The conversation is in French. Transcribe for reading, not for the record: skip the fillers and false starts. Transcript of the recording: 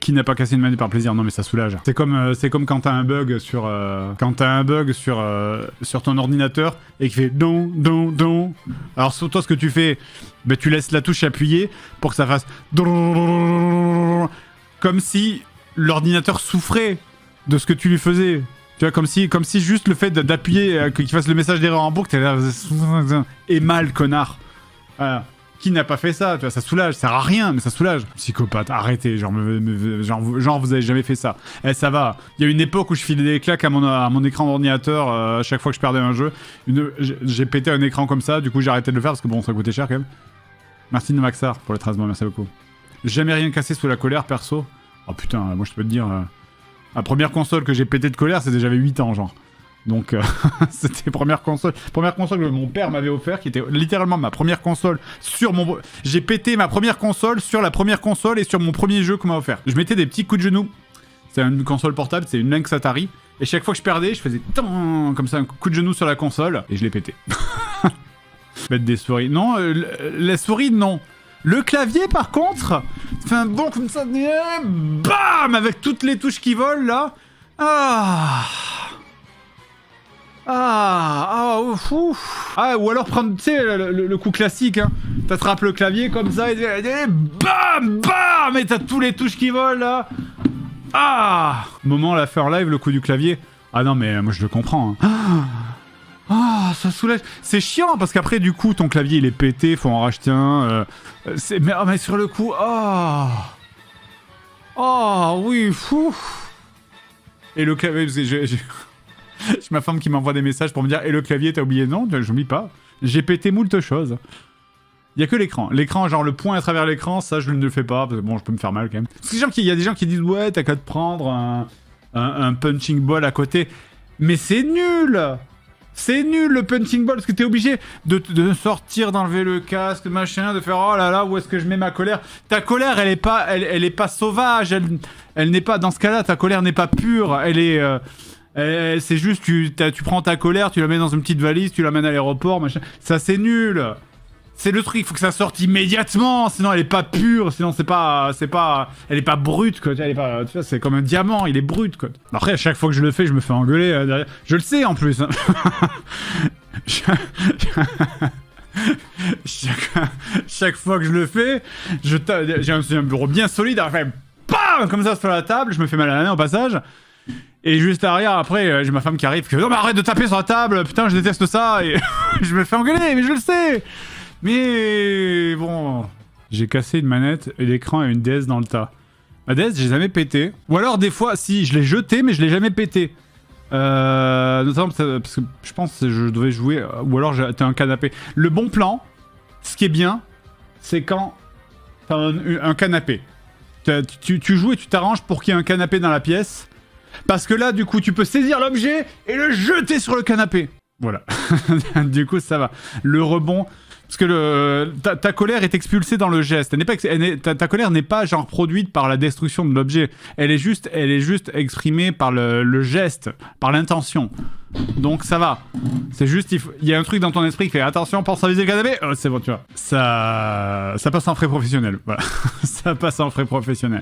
Qui n'a pas cassé une manette par plaisir? Non mais ça soulage. C'est comme quand t'as un bug sur sur ton ordinateur et qui fait don don don. Alors sur toi ce que tu fais, ben, tu laisses la touche appuyée pour que ça fasse don, comme si l'ordinateur souffrait de ce que tu lui faisais. Tu vois, comme si juste le fait d'appuyer, qu'il fasse le message d'erreur en boucle, t'es là, et mal, connard. Voilà. Qui n'a pas fait ça? Tu vois, ça soulage, ça sert à rien, mais ça soulage. Psychopathe, arrêtez, genre vous avez jamais fait ça. Eh, ça va. Il y a une époque où je filais des claques à mon écran d'ordinateur à chaque fois que je perdais un jeu. J'ai pété un écran comme ça, du coup j'ai arrêté de le faire parce que bon, ça coûtait cher quand même. Merci de Maxar pour le 13 mois, merci beaucoup. Jamais rien cassé sous la colère, perso. Oh putain, moi je peux te dire... la première console que j'ai pété de colère, c'était j'avais 8 ans, genre. Donc, c'était première console que mon père m'avait offert, qui était littéralement ma première console sur mon... J'ai pété ma première console sur la première console et sur mon premier jeu qu'on m'a offert. Je mettais des petits coups de genoux. C'est une console portable, c'est une Lynx Atari. Et chaque fois que je perdais, je faisais comme ça un coup de genou sur la console et je l'ai pété. Mettre des souris. Non, la souris, non. Le clavier, par contre, fait un bond comme ça, bam, avec toutes les touches qui volent, là. Ou alors prendre, tu sais, le coup classique, hein. T'attrapes le clavier comme ça, et bam, bam, et t'as tous les touches qui volent, là. Moment, la faire live, le coup du clavier. Ah non, mais moi, je le comprends, hein. Ça soulage. C'est chiant parce qu'après du coup ton clavier il est pété, faut en racheter un. Mais sur le coup, oui, fou. Et le clavier, j'ai ma femme qui m'envoie des messages pour me dire et le clavier t'as oublié? Non, j'oublie pas. J'ai pété moult choses. Il y a que l'écran. L'écran, genre le point à travers l'écran, ça je ne le fais pas parce que bon, je peux me faire mal quand même. Parce que il y a des gens qui disent ouais, t'as qu'à te prendre un punching ball à côté, mais c'est nul. C'est nul le punching ball parce que t'es obligé de sortir, d'enlever le casque, machin, de faire oh là là, où est-ce que je mets ma colère? Ta colère, elle est pas sauvage, elle n'est pas, dans ce cas-là, ta colère n'est pas pure, elle est... c'est juste, tu prends ta colère, tu la mets dans une petite valise, tu l'amènes à l'aéroport, machin. Ça, c'est nul. C'est le truc, il faut que ça sorte immédiatement, sinon elle est pas pure, sinon elle est pas brute, quoi. Elle est pas, tu vois, c'est comme un diamant, il est brut, quoi. Après, à chaque fois que je le fais, je me fais engueuler derrière. Je le sais en plus. Hein. Chaque fois que je le fais, j'ai un bureau bien solide, après, bam, comme ça sur la table, je me fais mal à la main au passage. Et juste derrière, après, j'ai ma femme qui arrive, qui dit non mais arrête de taper sur la table, putain, je déteste ça, et je me fais engueuler, mais je le sais. Mais bon, j'ai cassé une manette et l'écran et une DS dans le tas. Ma DS, j'ai jamais pété. Ou alors des fois, si, je l'ai jeté, mais je l'ai jamais pété. Notamment parce que je pense que je devais jouer, ou alors t'as un canapé. Le bon plan, ce qui est bien, c'est quand t'as un canapé. Tu joues et tu t'arranges pour qu'il y ait un canapé dans la pièce. Parce que là, du coup, tu peux saisir l'objet et le jeter sur le canapé. Voilà. Du coup, ça va. Le rebond... Parce que ta colère est expulsée dans le geste. Ta colère n'est pas genre produite par la destruction de l'objet. Elle est juste exprimée par le geste, par l'intention. Donc ça va. C'est juste, il y a un truc dans ton esprit qui fait attention, pense à viser le canapé. C'est bon, tu vois. Ça passe en frais professionnel. Voilà. Ça passe en frais professionnel.